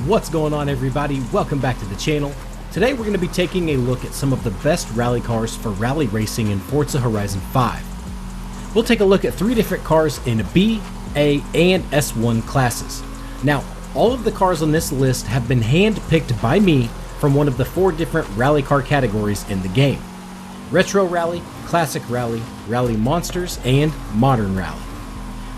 What's going on, everybody? Welcome back to the channel. Today we're going to be taking a look at some of the best rally cars for rally racing in Forza Horizon 5. We'll take a look at 3 different cars in B, A, and S1 classes. Now, all of the cars on this list have been hand-picked by me from one of the 4 different rally car categories in the game: Retro Rally, Classic Rally, Rally Monsters, and Modern Rally.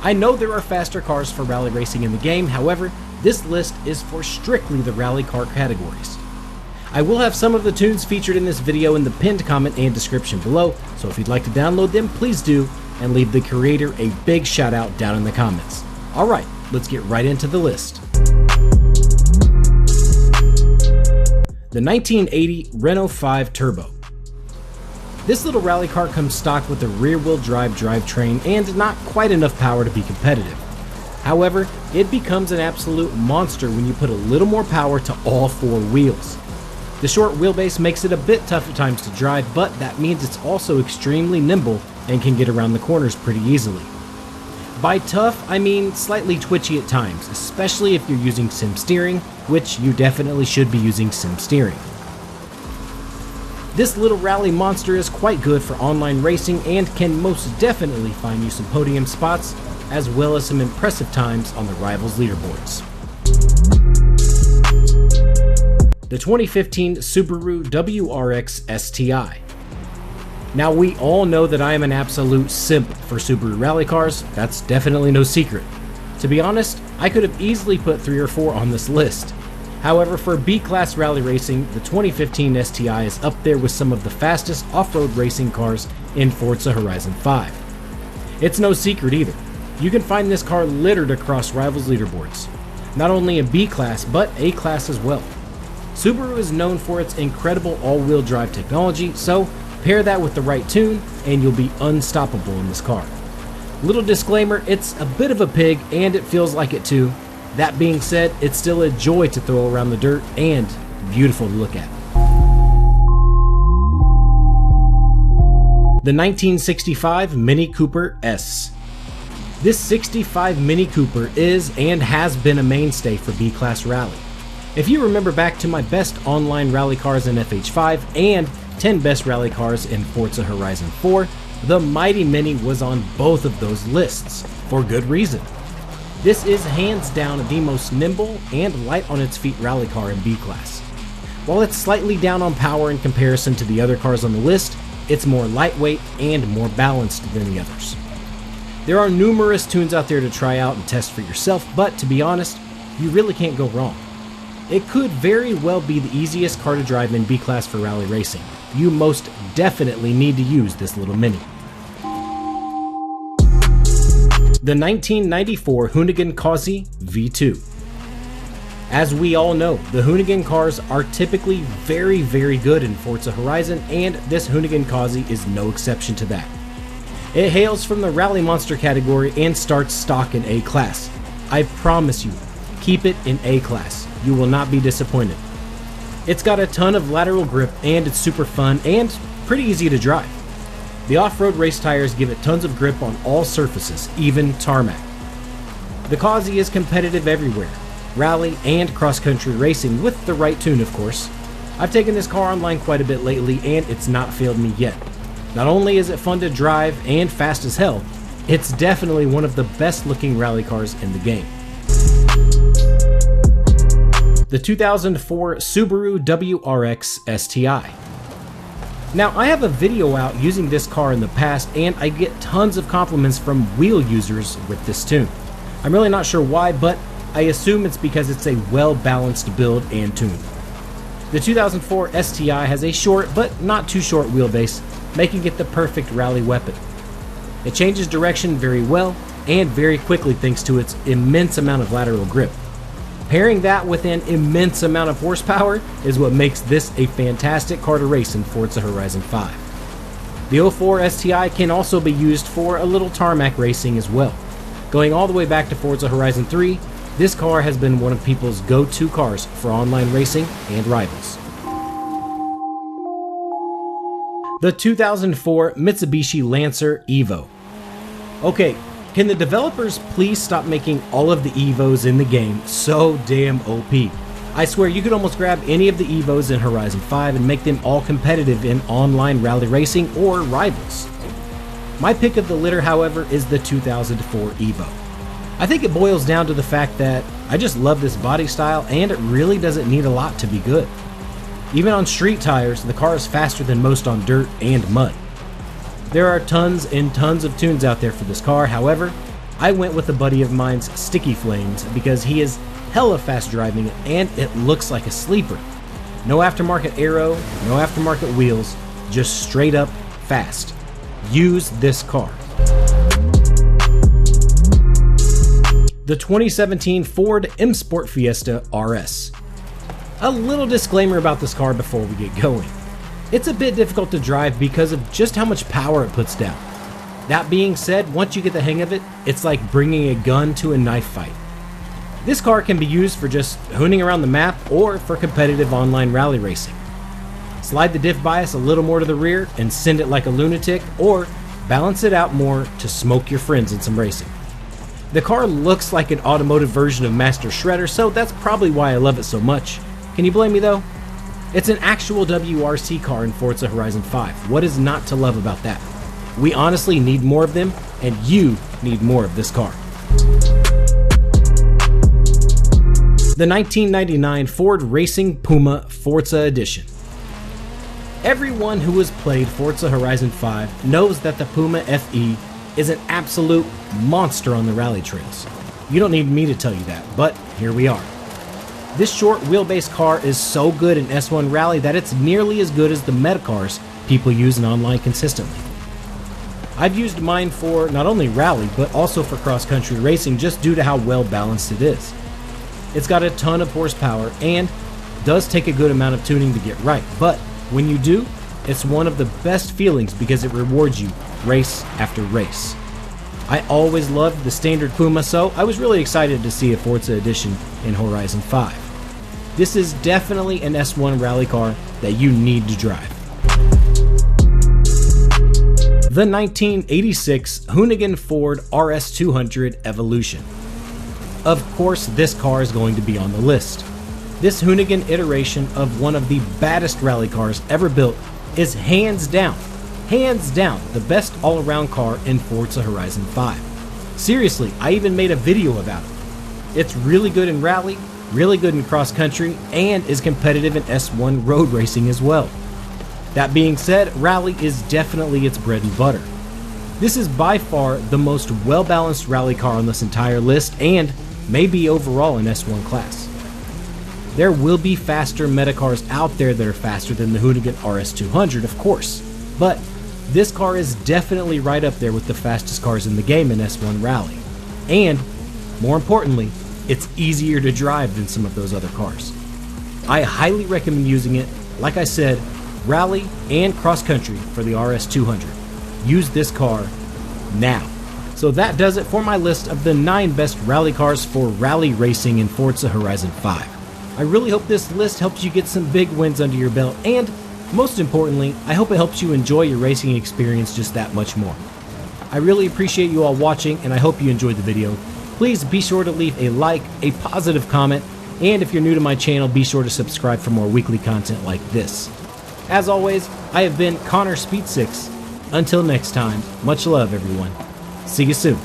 I know there are faster cars for rally racing in the game, however, this list is for strictly the rally car categories. I will have some of the tunes featured in this video in the pinned comment and description below, so if you'd like to download them, please do, and leave the creator a big shout out down in the comments. Alright, let's get right into the list. The 1980 Renault 5 Turbo. This little rally car comes stocked with a rear-wheel drive drivetrain and not quite enough power to be competitive. However, it becomes an absolute monster when you put a little more power to all 4 wheels. The short wheelbase makes it a bit tough at times to drive, but that means it's also extremely nimble and can get around the corners pretty easily. By tough, I mean slightly twitchy at times, especially if you're using sim steering, which you definitely should be using sim steering. This little rally monster is quite good for online racing and can most definitely find you some podium spots, as well as some impressive times on the rivals leaderboards. The 2015 Subaru WRX STI. Now, we all know that I am an absolute simp for Subaru rally cars. That's definitely no secret. To be honest, I could have easily put 3 or 4 on this list. However, for B-Class rally racing, the 2015 STI is up there with some of the fastest off-road racing cars in Forza Horizon 5. It's no secret either. You can find this car littered across rivals leaderboards. Not only a B-Class, but A-Class as well. Subaru is known for its incredible all-wheel drive technology, so pair that with the right tune and you'll be unstoppable in this car. Little disclaimer, it's a bit of a pig and it feels like it too. That being said, it's still a joy to throw around the dirt and beautiful to look at. The 1965 Mini Cooper S. This 65 Mini Cooper is and has been a mainstay for B-Class Rally. If you remember back to my best online rally cars in FH5 and 10 best rally cars in Forza Horizon 4, the Mighty Mini was on both of those lists, for good reason. This is hands down the most nimble and light on its feet rally car in B-Class. While it's slightly down on power in comparison to the other cars on the list, it's more lightweight and more balanced than the others. There are numerous tunes out there to try out and test for yourself, but to be honest, you really can't go wrong. It could very well be the easiest car to drive in B-Class for rally racing. You most definitely need to use this little Mini. The 1994 Hoonigan Kazi V2. As we all know, the Hoonigan cars are typically very good in Forza Horizon, and this Hoonigan Kazi is no exception to that. It hails from the Rally Monster category and starts stock in A-Class. I promise you, keep it in A-Class. You will not be disappointed. It's got a ton of lateral grip and it's super fun and pretty easy to drive. The off-road race tires give it tons of grip on all surfaces, even tarmac. The Kazi is competitive everywhere, rally and cross-country racing with the right tune, of course. I've taken this car online quite a bit lately and it's not failed me yet. Not only is it fun to drive and fast as hell, it's definitely one of the best looking rally cars in the game. The 2004 Subaru WRX STI. Now, I have a video out using this car in the past and I get tons of compliments from wheel users with this tune. I'm really not sure why, but I assume it's because it's a well-balanced build and tune. The 2004 STI has a short but not too short wheelbase, making it the perfect rally weapon. It changes direction very well and very quickly thanks to its immense amount of lateral grip. Pairing that with an immense amount of horsepower is what makes this a fantastic car to race in Forza Horizon 5. The 04 STI can also be used for a little tarmac racing as well. Going all the way back to Forza Horizon 3, this car has been one of people's go-to cars for online racing and rivals. The 2004 Mitsubishi Lancer Evo. Okay, Can the developers please stop making all of the Evos in the game so damn OP? I swear you could almost grab any of the Evos in Horizon 5 and make them all competitive in online rally racing or rivals. My pick of the litter, however, is the 2004 Evo. I think it boils down to the fact that I just love this body style and it really doesn't need a lot to be good. Even on street tires, the car is faster than most on dirt and mud. There are tons and tons of tunes out there for this car, however, I went with a buddy of mine's Sticky Flames because he is hella fast driving it and it looks like a sleeper. No aftermarket aero, no aftermarket wheels, just straight up fast. Use this car. The 2017 Ford M Sport Fiesta RS. A little disclaimer about this car before we get going. It's a bit difficult to drive because of just how much power it puts down. That being said, once you get the hang of it, it's like bringing a gun to a knife fight. This car can be used for just hooning around the map or for competitive online rally racing. Slide the diff bias a little more to the rear and send it like a lunatic, or balance it out more to smoke your friends in some racing. The car looks like an automotive version of Master Shredder, so that's probably why I love it so much. Can you blame me though? It's an actual WRC car in Forza Horizon 5. What is not to love about that? We honestly need more of them, and you need more of this car. The 1999 Ford Racing Puma Forza Edition. Everyone who has played Forza Horizon 5 knows that the Puma FE is an absolute monster on the rally trails. You don't need me to tell you that, but here we are. This short wheelbase car is so good in S1 Rally that it's nearly as good as the meta cars people use in online consistently. I've used mine for not only rally, but also for cross-country racing just due to how well balanced it is. It's got a ton of horsepower and does take a good amount of tuning to get right, but when you do, it's one of the best feelings because it rewards you race after race. I always loved the standard Puma, so I was really excited to see a Forza edition in Horizon 5. This is definitely an S1 rally car that you need to drive. The 1986 Hoonigan Ford RS200 Evolution. Of course, this car is going to be on the list. This Hoonigan iteration of one of the baddest rally cars ever built is hands down, the best all-around car in Forza Horizon 5. Seriously, I even made a video about it. It's really good in rally, really good in cross-country, and is competitive in S1 road racing as well. That being said, rally is definitely its bread and butter. This is by far the most well-balanced rally car on this entire list, and maybe overall in S1 class. There will be faster meta cars out there that are faster than the Hoonigan RS200, of course, but this car is definitely right up there with the fastest cars in the game in S1 Rally. And, more importantly, it's easier to drive than some of those other cars. I highly recommend using it, like I said, rally and cross-country for the RS200. Use this car now. So that does it for my list of the 9 best rally cars for rally racing in Forza Horizon 5. I really hope this list helps you get some big wins under your belt, and most importantly, I hope it helps you enjoy your racing experience just that much more. I really appreciate you all watching, and I hope you enjoyed the video. Please be sure to leave a like, a positive comment, and if you're new to my channel, be sure to subscribe for more weekly content like this. As always, I have been Connor Speed 6. Until next time, much love everyone. See you soon.